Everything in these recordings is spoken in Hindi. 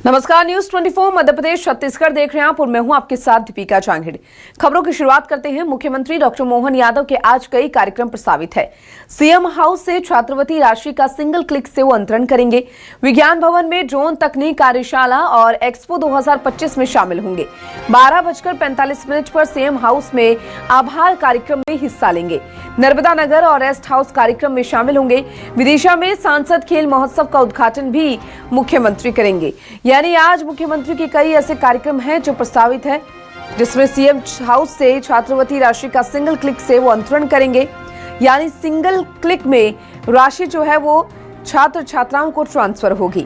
नमस्कार, न्यूज 24 मध्य प्रदेश छत्तीसगढ़ देख रहे हैं आप और मैं हूं आपके साथ दीपिका चांगेड़। खबरों की शुरुआत करते हैं। मुख्यमंत्री डॉक्टर मोहन यादव के आज कई कार्यक्रम प्रस्तावित है। सीएम हाउस से छात्रवृत्ति राशि का सिंगल क्लिक से वो अंतरण करेंगे। विज्ञान भवन में ड्रोन तकनीक कार्यशाला और एक्सपो 2025 में शामिल होंगे। 12:45 पर सीएम हाउस में आभार कार्यक्रम में हिस्सा लेंगे। नर्मदा नगर और रेस्ट हाउस कार्यक्रम में शामिल होंगे। विदिशा में सांसद खेल महोत्सव का उद्घाटन भी मुख्यमंत्री करेंगे। यानी आज मुख्यमंत्री के कई ऐसे कार्यक्रम हैं जो प्रस्तावित है, जिसमें सीएम हाउस से छात्रवृत्ति राशि का सिंगल क्लिक से वो अंतरण करेंगे। यानी सिंगल क्लिक में राशि जो है वो छात्र छात्राओं को ट्रांसफर होगी।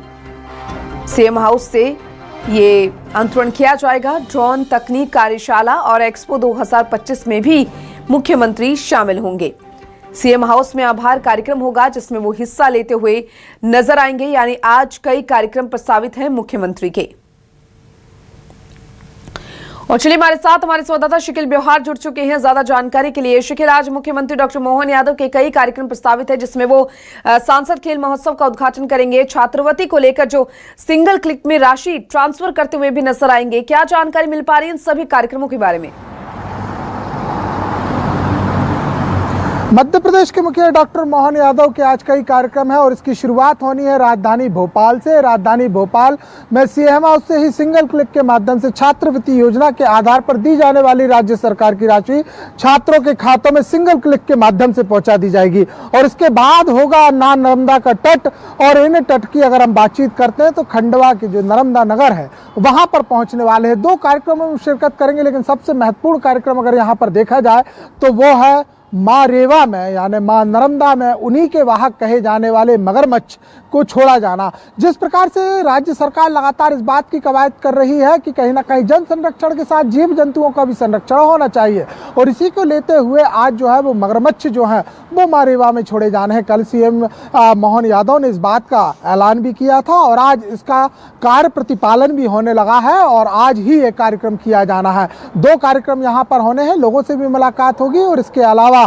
सीएम हाउस से ये अंतरण किया जाएगा। ड्रोन तकनीक कार्यशाला और एक्सपो 2025 में भी मुख्यमंत्री शामिल होंगे। सीएम हाउस में आभार कार्यक्रम होगा, जिसमें वो हिस्सा लेते हुए नजर आएंगे। यानी आज कई कार्यक्रम प्रस्तावित हैं मुख्यमंत्री के। और चलिए हमारे साथ हमारे संवाददाता शिकिल ब्योहार जुड़ चुके हैं ज्यादा जानकारी के लिए। शिकिल, आज मुख्यमंत्री डॉक्टर मोहन यादव के कई कार्यक्रम प्रस्तावित है, जिसमें वो सांसद खेल महोत्सव का उद्घाटन करेंगे। छात्रवृत्ति को लेकर जो सिंगल क्लिक में राशि ट्रांसफर करते हुए भी नजर आएंगे। क्या जानकारी मिल पा रही है इन सभी कार्यक्रमों के बारे में? मध्य प्रदेश के मुखिया डॉक्टर मोहन यादव के आज कई कार्यक्रम है और इसकी शुरुआत होनी है राजधानी भोपाल से। राजधानी भोपाल में सीएम हाउस से ही सिंगल क्लिक के माध्यम से छात्रवृत्ति योजना के आधार पर दी जाने वाली राज्य सरकार की राशि छात्रों के खातों में सिंगल क्लिक के माध्यम से पहुंचा दी जाएगी। और इसके बाद होगा नर्मदा का तट, और इन तट की अगर हम बातचीत करते हैं तो खंडवा की जो नर्मदा नगर है वहां पर पहुंचने वाले हैं। 2 कार्यक्रमों में शिरकत करेंगे, लेकिन सबसे महत्वपूर्ण कार्यक्रम अगर यहाँ पर देखा जाए तो वो है माँ रेवा में, यानी माँ नर्मदा में उन्हीं के वाहक कहे जाने वाले मगरमच्छ को छोड़ा जाना। जिस प्रकार से राज्य सरकार लगातार इस बात की कवायद कर रही है कि कहीं ना कहीं जन संरक्षण के साथ जीव जंतुओं का भी संरक्षण होना चाहिए, और इसी को लेते हुए आज जो है वो मगरमच्छ जो है वो माँ रेवा में छोड़े जाने हैं। कल सीएम मोहन यादव ने इस बात का ऐलान भी किया था और आज इसका कार्य प्रतिपालन भी होने लगा है और आज ही एक कार्यक्रम किया जाना है। 2 कार्यक्रम यहाँ पर होने हैं, लोगों से भी मुलाकात होगी और इसके अलावा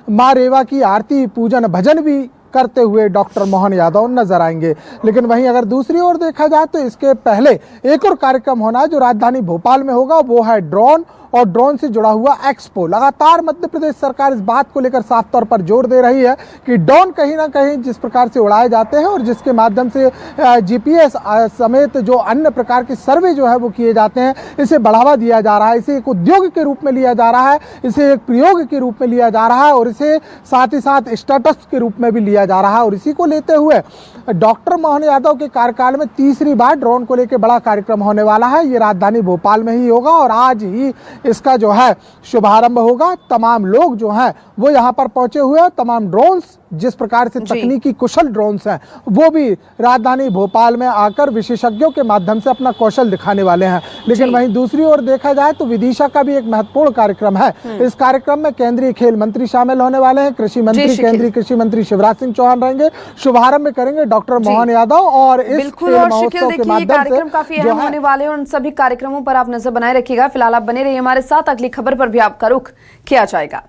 माँ रेवा की आरती पूजन भजन भी करते हुए डॉक्टर मोहन यादव नजर आएंगे। लेकिन वहीं अगर दूसरी ओर देखा जाए तो इसके पहले एक और कार्यक्रम होना है जो राजधानी भोपाल में होगा, वो है ड्रोन और ड्रोन से जुड़ा हुआ एक्सपो। लगातार मध्य प्रदेश सरकार इस बात को लेकर साफ तौर पर जोर दे रही है कि ड्रोन कहीं ना कहीं जिस प्रकार से उड़ाए जाते हैं और जिसके माध्यम से जीपीएस समेत जो अन्य प्रकार के सर्वे जो है वो किए जाते हैं, इसे बढ़ावा दिया जा रहा है। इसे एक उद्योग के रूप में लिया जा रहा है, इसे एक प्रयोग के रूप में लिया जा रहा है और इसे साथ ही साथ स्टार्टअप के रूप में भी लिया जा रहा है। और इसी को लेते हुए डॉक्टर मोहन यादव के कार्यकाल में तीसरी बार ड्रोन को लेकर बड़ा कार्यक्रम होने वाला है। ये राजधानी भोपाल में ही होगा और आज ही इसका जो है शुभारंभ होगा। तमाम लोग जो हैं वो यहाँ पर पहुंचे हुए हैं। तमाम ड्रोन्स जिस प्रकार से तकनीकी कुशल ड्रोन्स हैं वो भी राजधानी भोपाल में आकर विशेषज्ञों के माध्यम से अपना कौशल दिखाने वाले हैं। लेकिन वहीं दूसरी ओर देखा जाए तो विदिशा का भी एक महत्वपूर्ण कार्यक्रम है। इस कार्यक्रम में केंद्रीय खेल मंत्री शामिल होने वाले हैं। कृषि मंत्री, केंद्रीय कृषि मंत्री शिवराज सिंह चौहान रहेंगे। शुभारंभ करेंगे डॉक्टर मोहन यादव और इस खेल महोत्सव के माध्यम से काफी अहम होने वाले हैं। उन सभी कार्यक्रमों पर आप नजर बनाए रखिएगा। फिलहाल आप बने रहिए हमारे साथ, अगली खबर पर भी आपका रुख किया जाएगा।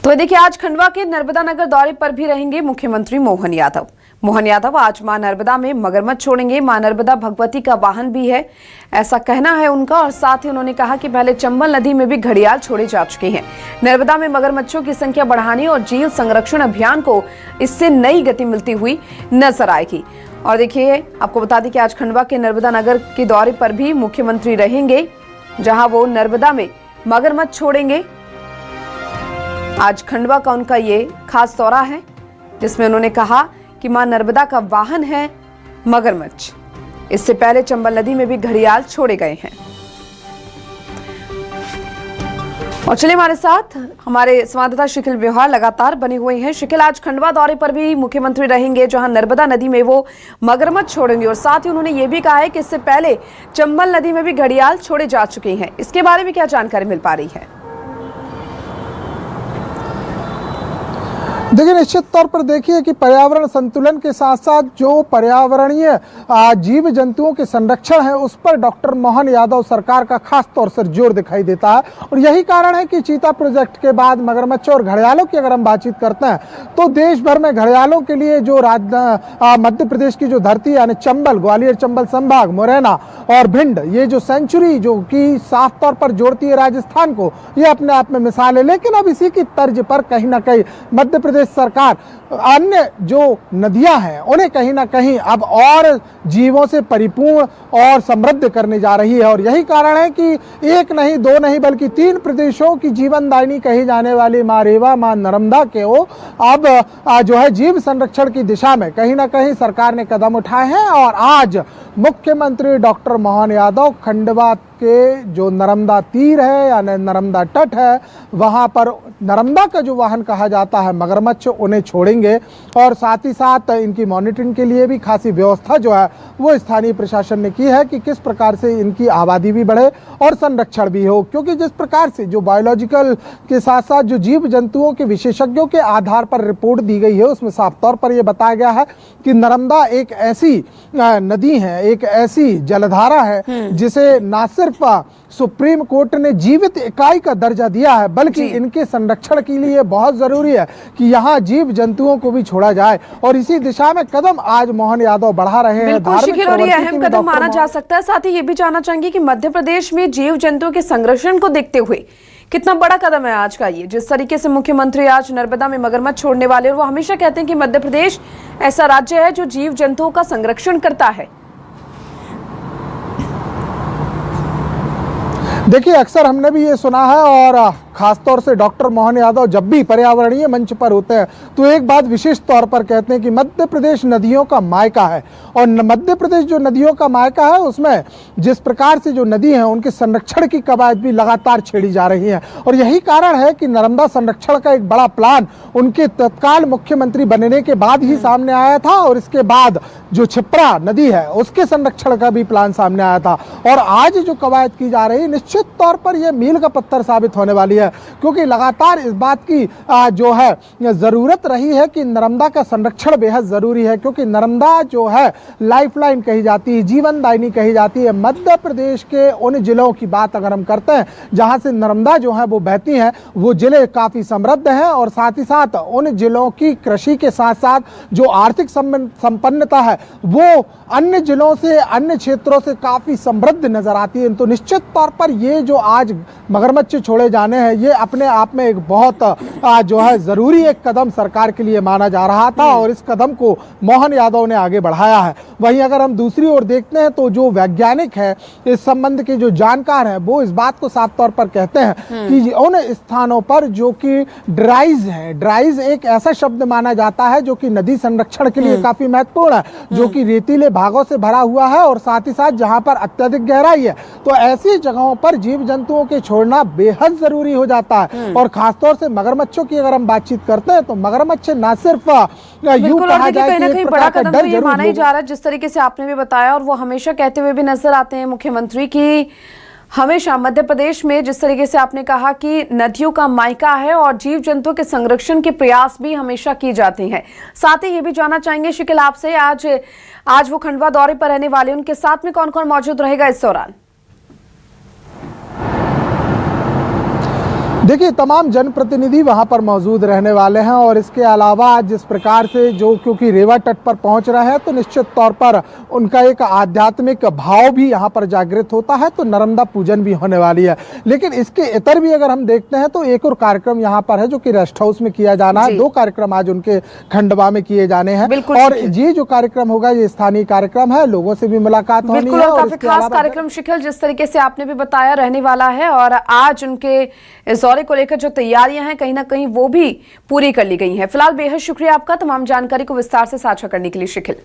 तो देखिए, आज खंडवा के नर्मदा नगर दौरे पर भी रहेंगे मुख्यमंत्री मोहन यादव। मोहन यादव आज मां नर्मदा में मगरमच्छ छोड़ेंगे। मां नर्मदा भगवती का वाहन भी है, ऐसा कहना है उनका। और साथ ही उन्होंने कहा कि पहले चंबल नदी में भी घड़ियाल छोड़े जा चुके हैं। नर्मदा में मगरमच्छों की संख्या बढ़ाने और झील संरक्षण अभियान को इससे नई गति मिलती हुई नजर आएगी। और देखिए, आपको बता दें कि आज खंडवा के नर्मदा नगर के दौरे पर भी मुख्यमंत्री रहेंगे, जहां वो नर्मदा में मगरमच्छ छोड़ेंगे। आज खंडवा का उनका ये खास दौरा है, जिसमें उन्होंने कहा कि मां नर्मदा का वाहन है मगरमच्छ। इससे पहले चंबल नदी में भी घड़ियाल छोड़े गए हैं। और चलिए हमारे साथ हमारे संवाददाता शिकिल ब्योहार लगातार बने हुए हैं। शिकिल, आज खंडवा दौरे पर भी मुख्यमंत्री रहेंगे, जहां नर्मदा नदी में वो मगरमच्छ छोड़ेंगे। और साथ ही उन्होंने ये भी कहा है कि इससे पहले चंबल नदी में भी घड़ियाल छोड़े जा चुके हैं। इसके बारे में क्या जानकारी मिल पा रही है? देखिए, निश्चित तौर पर देखिए कि पर्यावरण संतुलन के साथ साथ जो पर्यावरणीय जीव जंतुओं के संरक्षण है उस पर डॉक्टर मोहन यादव सरकार का खास तौर से जोर दिखाई देता है। और यही कारण है कि चीता प्रोजेक्ट के बाद मगरमच्छ और घड़ियालों की अगर हम बातचीत करते हैं तो देश भर में घड़ियालों के लिए जो मध्य प्रदेश की जो धरती यानी चंबल, ग्वालियर चंबल संभाग, मुरैना और भिंड, ये जो सेंचुरी जो कि साफ तौर पर जोड़ती है राजस्थान को, ये अपने आप में मिसाल है। लेकिन अब इसी की तर्ज पर कहीं ना कहीं मध्य प्रदेश सरकार अन्य जो नदियां हैं उन्हें कहीं ना कहीं अब और जीवों से परिपूर्ण और समृद्ध करने जा रही है। और यही कारण है कि एक नहीं, दो नहीं, बल्कि 3 प्रदेशों की जीवनदायिनी कही जाने वाली मां रेवा, मां नर्मदा के वो अब जो है जीव संरक्षण की दिशा में कहीं ना कहीं सरकार ने कदम उठाए हैं। और आज मुख्यमंत्री डॉक्टर मोहन यादव खंडवा के जो नर्मदा तीर है यानी नर्मदा तट है, वहां पर नर्मदा का जो वाहन कहा जाता है मगरमच्छ, उन्हें छोड़ेंगे। और साथ ही साथ इनकी मॉनिटरिंग के लिए भी खासी व्यवस्था जो है वो स्थानीय प्रशासन ने की है कि किस प्रकार से इनकी आबादी भी बढ़े और संरक्षण भी हो। क्योंकि जिस प्रकार से जो बायोलॉजिकल के साथ साथ जो जीव जंतुओं के विशेषज्ञों के आधार पर रिपोर्ट दी गई है उसमें साफ तौर पर यह बताया गया है कि नर्मदा एक ऐसी नदी है, एक ऐसी जलधारा है जिसे ना सिर्फ सुप्रीम कोर्ट ने जीवित इकाई का दर्जा दिया है, बल्कि इनके संरक्षण के लिए बहुत जरूरी है कि यहाँ जीव जंतुओं को भी छोड़ा जाए। और इसी दिशा में कदम आज मोहन यादव बढ़ा रहे हैं। बिल्कुल, और ये अहम कदम माना जा सकता है। साथ ही ये भी जानना चाहेंगे कि मध्य प्रदेश में जीव जंतुओं के संरक्षण को देखते हुए कितना बड़ा कदम है आज का ये, जिस तरीके से मुख्यमंत्री आज नर्मदा में मगरमच्छ छोड़ने वाले, और वो हमेशा कहते हैं कि मध्य प्रदेश ऐसा राज्य है जो जीव जंतुओं का संरक्षण करता है। देखिए, अक्सर हमने भी ये सुना है और खासतौर से डॉक्टर मोहन यादव जब भी पर्यावरणीय मंच पर होते हैं तो एक बात विशेष तौर पर कहते हैं कि मध्य प्रदेश नदियों का मायका है। और मध्य प्रदेश जो नदियों का मायका है उसमें जिस प्रकार से जो नदी हैं उनके संरक्षण की कवायद भी लगातार छेड़ी जा रही हैं। और यही कारण है कि नर्मदा संरक्षण का एक बड़ा प्लान उनके तत्काल मुख्यमंत्री बनने के बाद ही सामने आया था। और इसके बाद जो छिप्रा नदी है उसके संरक्षण का भी प्लान सामने आया था। और आज जो कवायद की जा रही है निश्चित तौर पर यह मील का पत्थर साबित होने वाली है, क्योंकि लगातार इस बात की जो है जरूरत रही है कि नर्मदा का संरक्षण बेहद जरूरी है। क्योंकि नर्मदा जो है लाइफलाइन कही जाती है, जीवनदायिनी कही जाती है। मध्य प्रदेश के उन जिलों की बात अगर हम करते हैं जहां से नर्मदा जो है वो बहती है, वो जिले काफी समृद्ध हैं। और साथ ही साथ उन जिलों की कृषि के साथ साथ जो आर्थिक संपन्नता है वो अन्य जिलों से, अन्य क्षेत्रों से काफी समृद्ध नजर आती है। तो निश्चित तौर पर ये जो आज मगरमच्छ छोड़े जाने हैं ये अपने आप में एक बहुत जो है जरूरी एक कदम सरकार के लिए माना जा रहा था। और इस कदम को मोहन यादव ने आगे बढ़ाया है। वहीं अगर हम दूसरी ओर देखते हैं तो जो वैज्ञानिक है, इस संबंध के जो जानकार हैं, वो इस बात को साफ तौर पर कहते हैं कि उन स्थानों पर जो कि ड्राइज है, ड्राइज एक ऐसा शब्द माना जाता है जो कि नदी संरक्षण के लिए काफी महत्वपूर्ण है, जो कि रेतीले भागों से भरा हुआ है और साथ ही साथ जहां पर अत्यधिक गहराई है। तो ऐसी जगहों पर जीव जंतुओं के छोड़ना बेहद जरूरी हो जाता है। और खासतौर से मगरमच्छों की अगर हम बातचीत करते हैं तो मगरमच्छ ना सिर्फ यूं कहा जाए कहीं ना कहीं बड़ा कदम तो ये माना ही जा रहा है, जिस तरीके से आपने भी बताया। और वो हमेशा कहते हुए भी नजर आते हैं मुख्यमंत्री की, हमेशा मध्य प्रदेश में जिस तरीके से आपने कहा कि नदियों का मायका है और जीव जंतुओं के संरक्षण के प्रयास भी हमेशा की जाते हैं। साथ ही ये भी जानना चाहेंगे शिकिल आपसे, आज वो खंडवा दौरे पर रहने वाले, उनके साथ में कौन कौन मौजूद रहेगा इस दौरान? देखिए, तमाम जनप्रतिनिधि वहां पर मौजूद रहने वाले हैं। और इसके अलावा जिस प्रकार से जो क्योंकि रेवा तट पर पहुंच रहे हैं तो निश्चित तौर पर उनका एक आध्यात्मिक भाव भी यहां पर जागृत होता है, तो नर्मदा पूजन भी होने वाली है। लेकिन इसके इतर भी अगर हम देखते हैं तो एक और कार्यक्रम यहां पर है जो कि रेस्ट हाउस में किया जाना है। 2 कार्यक्रम आज उनके खंडवा में किए जाने हैं। और ये जो कार्यक्रम होगा ये स्थानीय कार्यक्रम है, लोगों से भी मुलाकात होनी है। और काफी खास कार्यक्रम शिखिल जिस तरीके से आपने भी बताया रहने वाला है। और आज उनके इस दौरे को लेकर जो तैयारियां हैं कहीं ना कहीं वो भी पूरी कर ली गई हैं। फिलहाल बेहद शुक्रिया आपका तमाम जानकारी को विस्तार से साझा करने के लिए शिखिल।